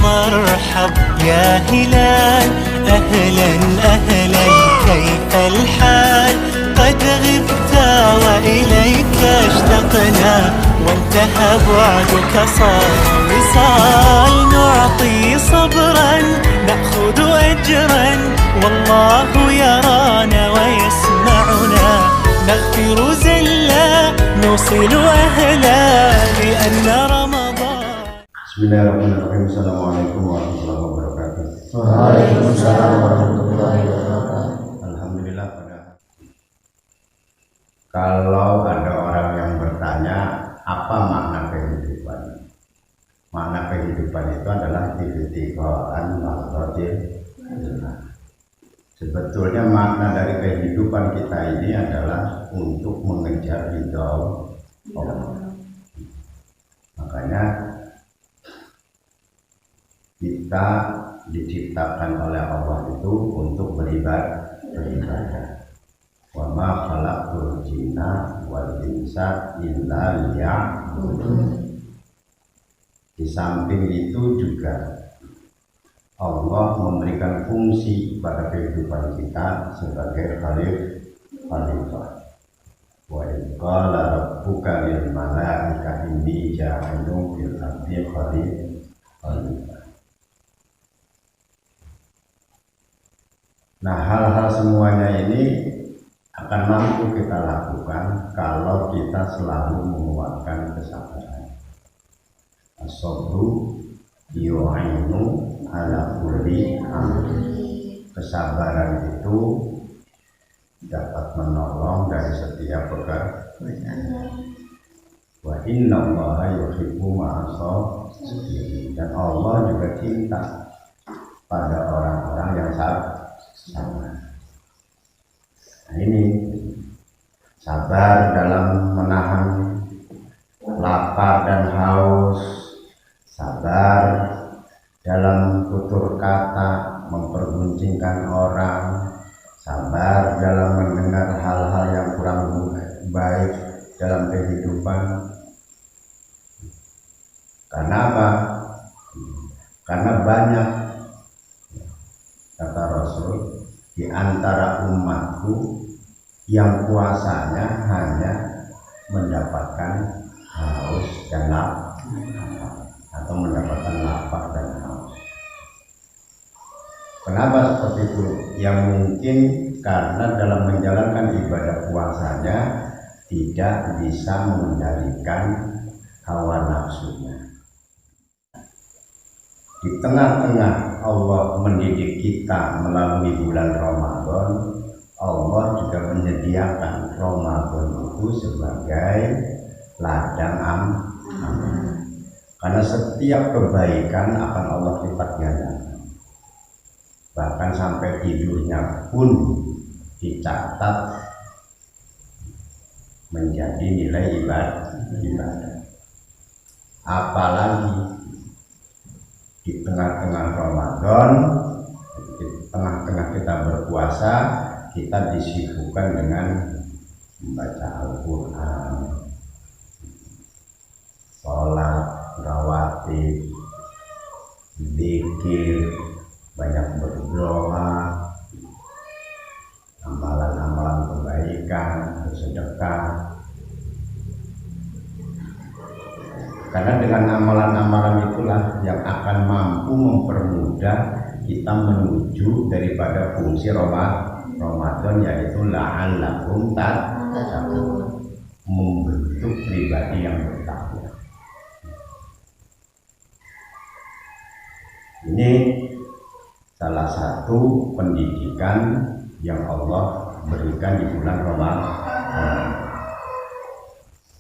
مرحب يا هلال، أهلا أهلا كيف الحال؟ قد غبت وإليك اشتقنا، وانتهى بعدك صار وصال. نعطي صبرا نأخذ أجرا، والله يرانا ويسمعنا. نغفر زلا نوصل أهلا لأن رمضان. Bismillahirrahmanirrahim. Assalamualaikum warahmatullahi wabarakatuh. Waalaikumsalam warahmatullahi wabarakatuh. Alhamdulillah. Kalau ada orang yang bertanya apa makna kehidupan, makna kehidupan itu adalah ibtigha'an mardhatil. Sebetulnya makna dari kehidupan kita ini adalah untuk mengejar ridha Allah. Makanya kita diciptakan oleh Allah itu untuk beribadah. Wa ma khalaqtul jinna wal insa illa liya'budun. Di samping itu juga Allah memberikan fungsi pada kehidupan kita sebagai khalifah. Wa in qala rabbuka lil malaikati inni ja'ilun fil ardi khalifah. Nah, hal-hal semuanya ini akan mampu kita lakukan kalau kita selalu menguatkan kesabaran. As-sabru yu'inu ala kulli amri. Kesabaran itu dapat menolong dari setiap pekerjaan. Wa inna Allaha yuhibbu ma'as-sabirin. Dan Allah juga cinta pada orang-orang yang sabar. Nah, ini sabar dalam menahan lapar dan haus, sabar dalam tutur kata memperguncingkan orang, sabar dalam mendengar hal-hal yang kurang baik dalam kehidupan. Karena apa? Karena banyak, kata Rasul, di antara umatku yang puasanya hanya mendapatkan haus dan lapar, atau mendapatkan lapar dan haus. Kenapa seperti itu? Yang mungkin karena dalam menjalankan ibadah puasanya tidak bisa mengendalikan hawa nafsunya. Di tengah-tengah Allah mendidik kita melalui bulan Ramadan, Allah juga menyediakan Ramadan itu sebagai ladang amal. Karena setiap kebaikan akan Allah lipat gandakan. Bahkan sampai tidurnya pun dicatat menjadi nilai ibadah. Apalagi di tengah-tengah Ramadan, di tengah-tengah kita berpuasa, kita disibukkan dengan membaca Al-Quran, sholat rawatib, zikir, banyak berdoa, amalan-amalan kebaikan, bersedekah. Karena dengan amalan-amalan itulah yang akan mampu mempermudah kita menuju daripada fungsi Ramadan, yaitu la'allakum tattaqun, membentuk pribadi yang bertakwa. Ini salah satu pendidikan yang Allah berikan di bulan Ramadan.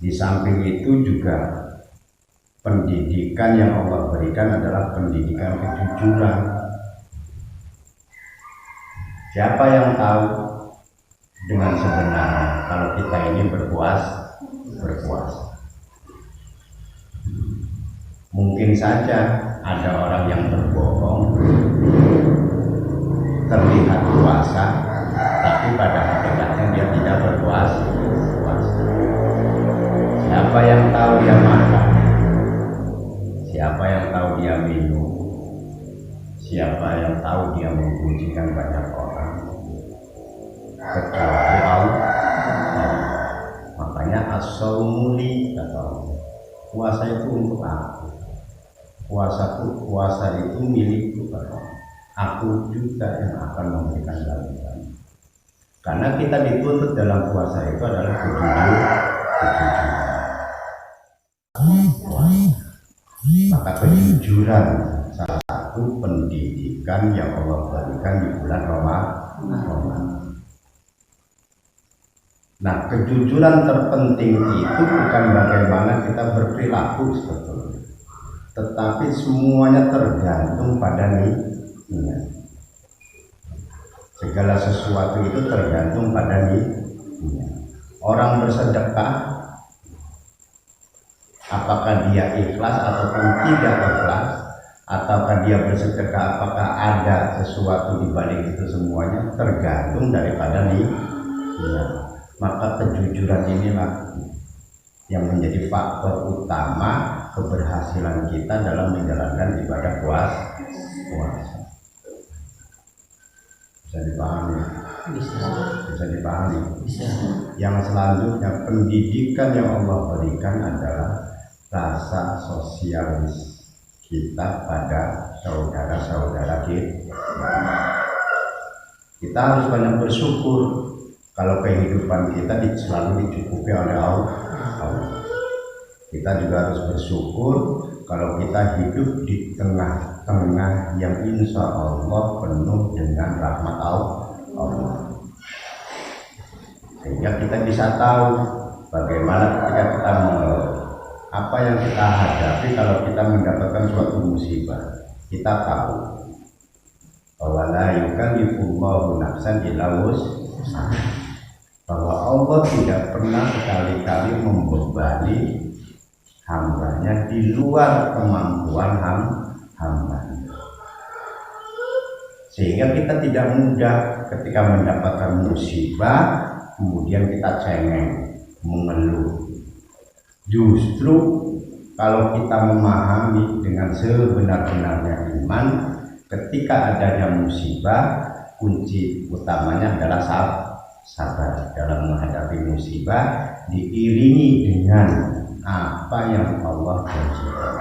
Di samping itu juga pendidikan yang Allah berikan adalah pendidikan kejujuran. Siapa yang tahu dengan sebenarnya kalau kita ini berpuasa? Mungkin saja ada orang yang berbohong, terlihat puasa, tapi pada hakikatnya dia tidak berpuasa. Siapa yang tahu dia makan? Siapa yang tahu dia minum? siapa yang tahu dia mempujikan banyak orang kecuali Allah. Makanya as-saumuli kata Allah, puasa itu untuk aku. Puasa itu milikku kata Allah. Aku juga yang akan memberikan balasan. Karena kita dituntut dalam puasa itu adalah kejujuran. Maka kejujuran salah satu pendidikan yang Allah berikan di bulan Ramadan. Nah, kejujuran terpenting itu bukan bagaimana kita berperilaku sebetulnya, tetapi semuanya tergantung pada niat. Segala sesuatu itu tergantung pada niat. Orang bersedekah, apakah dia ikhlas ataupun tidak ikhlas, ataukah dia bersedekah, apakah ada sesuatu di balik itu, semuanya tergantung daripada niat. Maka kejujuran inilah yang menjadi faktor utama keberhasilan kita dalam menjalankan ibadah puasa. Bisa dipahami? Bisa dipahami? Bisa. Yang selanjutnya, pendidikan yang Allah berikan adalah rasa sosialis kita pada saudara-saudara kita. Kita harus banyak bersyukur kalau kehidupan kita selalu dicukupi oleh Allah. Kita juga harus bersyukur kalau kita hidup di tengah-tengah yang insya Allah penuh dengan rahmat Allah. Sehingga kita bisa tahu bagaimana ketika kita mengeluh, apa yang kita hadapi kalau kita mendapatkan suatu musibah. Kita tahu bahwa la yukallifullahu nafsan illa wus'aha, bahwa Allah tidak pernah sekali-kali membebani hambanya di luar kemampuan hambanya. Sehingga kita tidak mudah ketika mendapatkan musibah kemudian kita cengeng, mengeluh. Justru kalau kita memahami dengan sebenar-benarnya iman, ketika adanya musibah, kunci utamanya adalah sabar dalam menghadapi musibah, diiringi dengan apa yang Allah janjikan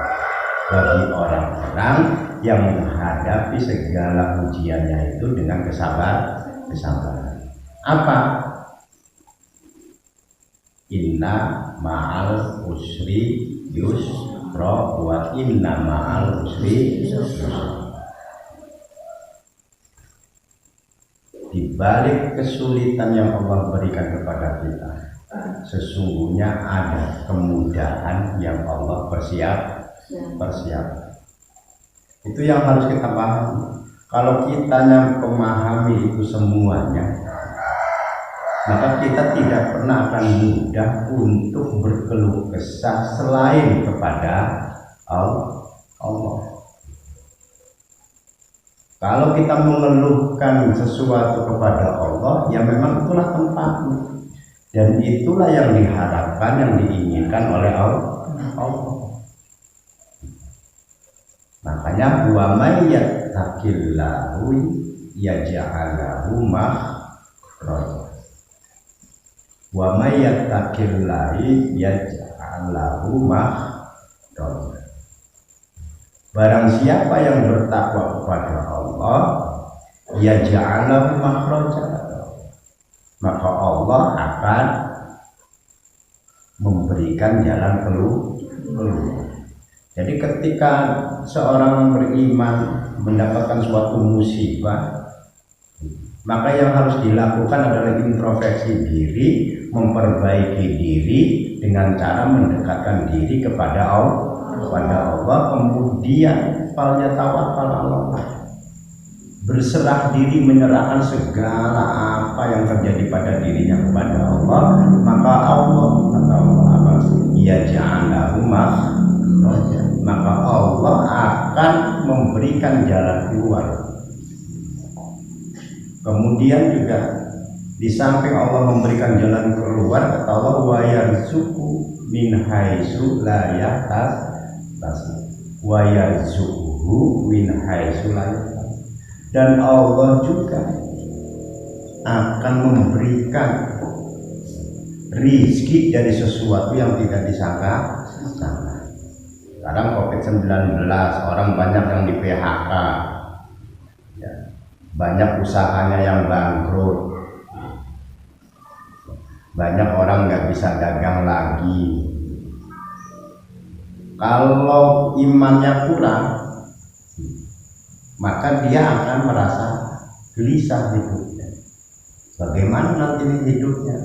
bagi orang-orang yang menghadapi segala ujiannya itu dengan kesabaran. Apa? Inna ma'al usri yusra wa inna ma'al usri yusra. Di balik kesulitan yang Allah berikan kepada kita, sesungguhnya ada kemudahan yang Allah persiapkan. Itu yang harus kita pahami. Kalau kita yang memahami itu semuanya, maka kita tidak pernah akan mudah untuk berkeluh kesah selain kepada Allah. Kalau kita mengeluhkan sesuatu kepada Allah, ya memang itulah tempatnya. Dan itulah yang diharapkan, yang diinginkan oleh Allah. Makanya wa may yattaqillahu yaj'al lahu makhraja. Wa may yattaqillahi yaj'al lahu makhraja. Barang siapa yang bertakwa kepada Allah, ya ja'alahu makhraja, maka Allah akan memberikan jalan keluar. Jadi ketika seorang beriman mendapatkan suatu musibah, maka yang harus dilakukan adalah introspeksi diri, memperbaiki diri dengan cara mendekatkan diri kepada Allah. Kemudian falnya tawakal Allah, berserah diri, menyerahkan segala apa yang terjadi pada dirinya kepada Allah, maka Allah akan maka Allah akan memberikan jalan keluar. Kemudian juga di samping Allah memberikan jalan keluar, kata Allah wa yarzuqu min haitsu la yahtasib wa yarzuquhu min haitsu la yahtasib. dan Allah juga akan memberikan rizki dari sesuatu yang tidak disangka-sangka. Sekarang COVID-19, orang banyak yang di PHK, ya, banyak usahanya yang bangkrut, banyak orang nggak bisa dagang lagi. Kalau imannya kurang, maka dia akan merasa gelisah hidupnya. Bagaimana nanti hidupnya?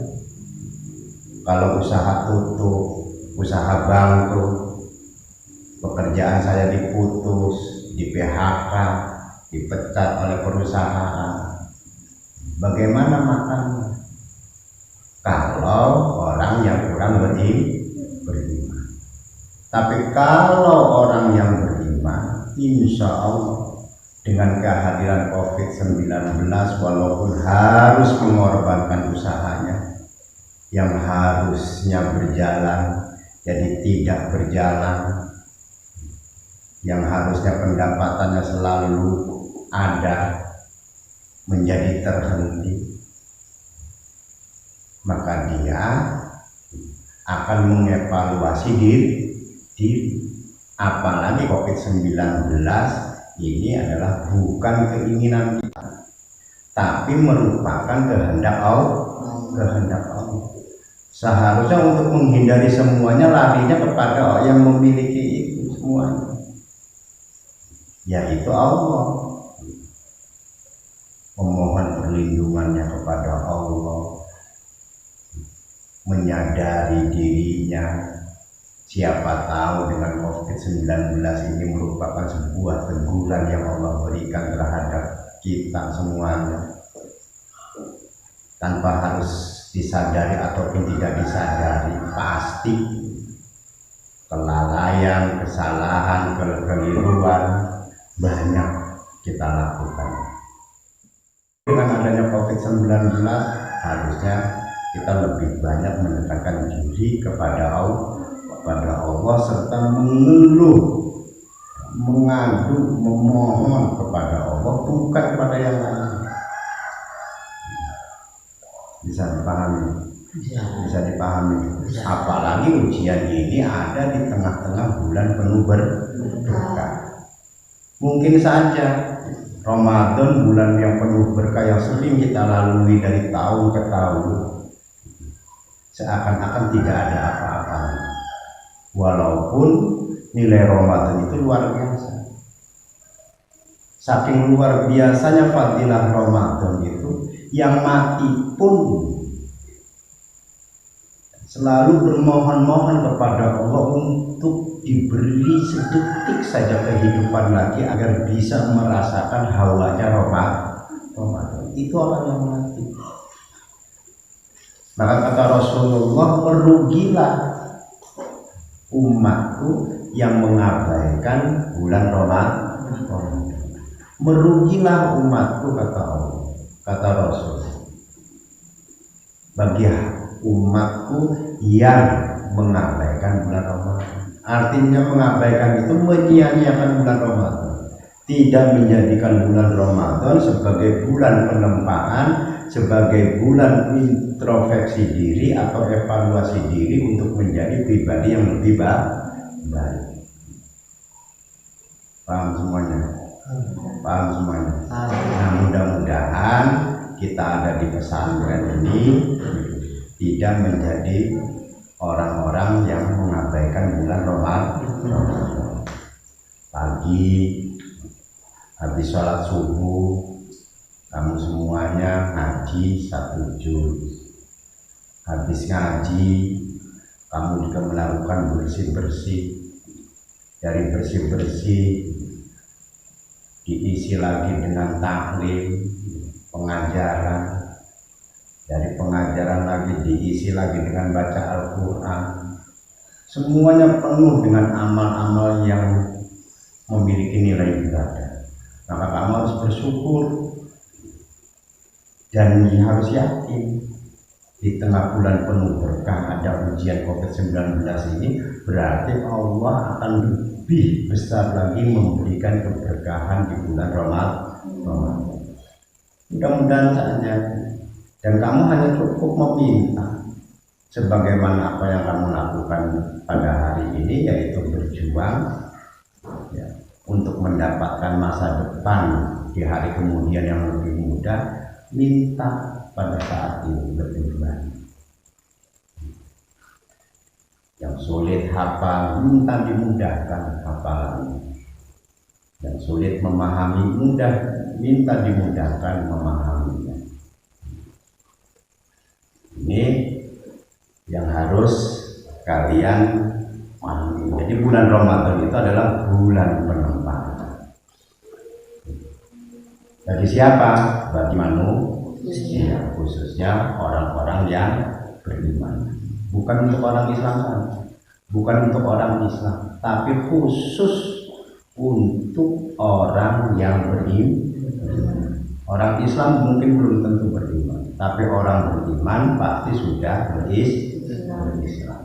Kalau usaha tutup, usaha bangkrut, pekerjaan saya diputus, di PHK, dipecat oleh perusahaan, bagaimana makannya? Kalau orang yang kurang beriman. Tapi kalau orang yang beriman, insya Allah dengan kehadiran COVID-19, walaupun harus mengorbankan usahanya yang harusnya berjalan jadi tidak berjalan, yang harusnya pendapatannya selalu ada menjadi terhenti, maka dia akan mengevaluasi diri. Apalagi COVID-19 ini adalah bukan keinginan kita, tapi merupakan kehendak Allah. Seharusnya untuk menghindari semuanya larinya kepada yang memiliki itu semuanya, yaitu Allah. Memohon perlindungannya kepada Allah, menyadari dirinya. Siapa tahu dengan COVID-19 ini merupakan sebuah teguran yang Allah berikan terhadap kita semuanya, tanpa harus disadari ataupun tidak disadari. Pasti kelalaian, kesalahan, kekeliruan banyak kita lakukan. Dengan adanya COVID-19 harusnya kita lebih banyak mendekatkan diri kepada Allah serta mengeluh, mengadu, memohon kepada Allah, bukan kepada yang lain. Bisa dipahami? Bisa dipahami. Apalagi ujian ini ada di tengah-tengah bulan penuh berkah. Mungkin saja Ramadan, bulan yang penuh berkah yang sering kita lalui dari tahun ke tahun, seakan-akan tidak ada apa-apanya. Walaupun nilai Ramadan itu luar biasa. Saking luar biasanya fadilah Ramadan itu, yang mati pun selalu bermohon-mohon kepada Allah untuk diberi sedetik saja kehidupan lagi agar bisa merasakan hawanya Ramadan. Itu orang yang mati. Maka kata Rasulullah, merugilah umatku yang mengabaikan bulan Ramadan. Merugilah umatku, kata Allah, kata Rasul, bagi umatku yang mengabaikan bulan Ramadan. Artinya mengabaikan itu menyia-nyiakan bulan Ramadan, tidak menjadikan bulan Ramadan sebagai bulan penempaan, sebagai bulan introspeksi diri atau evaluasi diri untuk menjadi pribadi yang lebih baik. Paham semuanya? Paham semuanya? Nah, mudah-mudahan kita ada di pesantren ini tidak menjadi orang-orang yang mengabaikan bulan Ramadan. Pagi habis sholat subuh, kamu semuanya ngaji 1 juz. Habis ngaji, kamu juga melakukan bersih-bersih. Dari bersih-bersih diisi lagi dengan taklim, pengajaran. Dari pengajaran lagi diisi lagi dengan baca Al-Quran. Semuanya penuh dengan amal-amal yang memiliki nilai ibadah. Maka kamu harus bersyukur dan harus yakin di tengah bulan penuh berkah ada ujian COVID-19 ini, berarti Allah akan lebih besar lagi memberikan keberkahan di bulan Ramadan. Mudah-mudahan saja, dan kamu hanya cukup meminta sebagaimana apa yang kamu lakukan pada hari ini, yaitu berjuang ya, untuk mendapatkan masa depan di hari kemudian yang lebih mudah. Minta pada saat ini lebih baik. Yang sulit hafal, minta dimudahkan hafalannya. Yang sulit memahami, minta dimudahkan memahaminya. Ini yang harus kalian pahami. Jadi bulan Ramadan itu adalah bulan penempatan. Bagi siapa? Bagi manusia, khususnya orang-orang yang beriman. Bukan untuk orang Islam saja, bukan untuk orang Islam, tapi khusus untuk orang yang beriman. Orang Islam mungkin belum tentu beriman, tapi orang beriman pasti sudah berislam.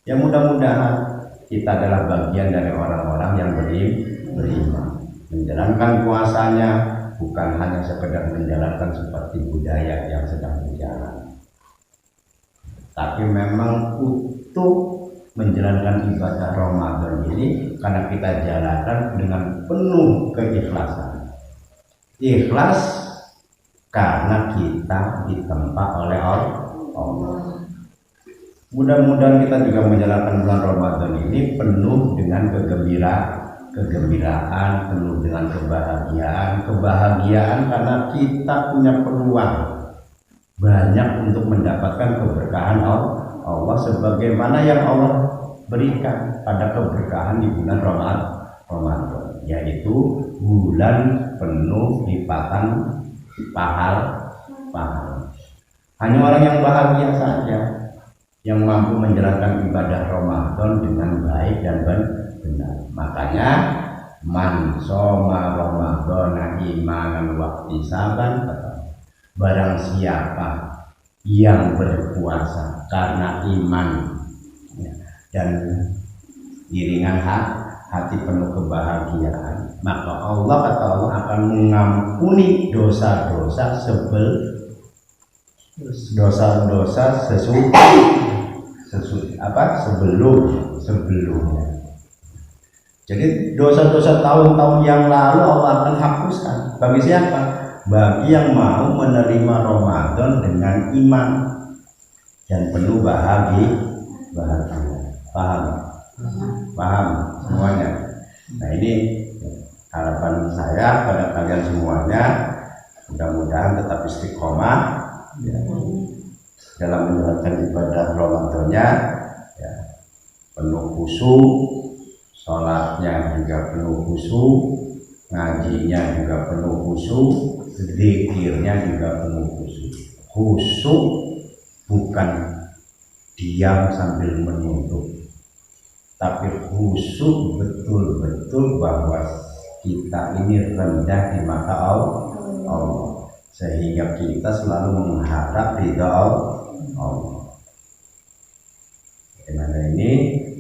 Ya mudah-mudahan kita adalah bagian dari orang-orang yang beriman, menjalankan puasanya bukan hanya sekedar menjalankan seperti budaya yang sedang berjalan, tapi memang utuh menjalankan ibadah Ramadan ini karena kita jalankan dengan penuh keikhlasan. Ikhlas karena kita ditempa oleh Allah. Mudah-mudahan kita juga menjalankan bulan Ramadan ini penuh dengan kegembiraan, penuh dengan kebahagiaan karena kita punya peluang banyak untuk mendapatkan keberkahan Allah sebagaimana yang Allah berikan pada keberkahan di bulan Ramadan, yaitu bulan penuh lipatan pahala. Hanya orang yang bahagia saja yang mampu menjalankan ibadah Ramadan dengan baik dan benar. Makanya man shoma Ramadhana imanan wa ihtisaban, barang siapa yang berpuasa karena iman dan iringan hati penuh kebahagiaan, maka Allah akan mengampuni dosa-dosa sebelumnya. Jadi dosa-dosa tahun-tahun yang lalu Allah akan hapuskan. Bagi siapa? Bagi yang mau menerima Ramadan dengan iman dan penuh bahagia. Paham semuanya? Nah, ini harapan saya pada kalian semuanya, mudah-mudahan tetap istiqomah ya, dalam menjalankan ibadah Ramadannya ya, penuh khusyuk, sholatnya juga penuh khusyuk, ngajinya juga penuh khusyuk, zikirnya juga penuh khusyuk. Khusyuk bukan diam sambil menunduk, tapi khusyuk betul-betul bahwa kita ini rendah di mata Allah, sehingga kita selalu mengharap ridha Allah. Dengan ini,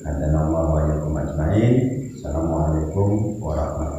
hadza Allah wa iyyakum ajmain. Assalamualaikum warahmatullahi wabarakatuh.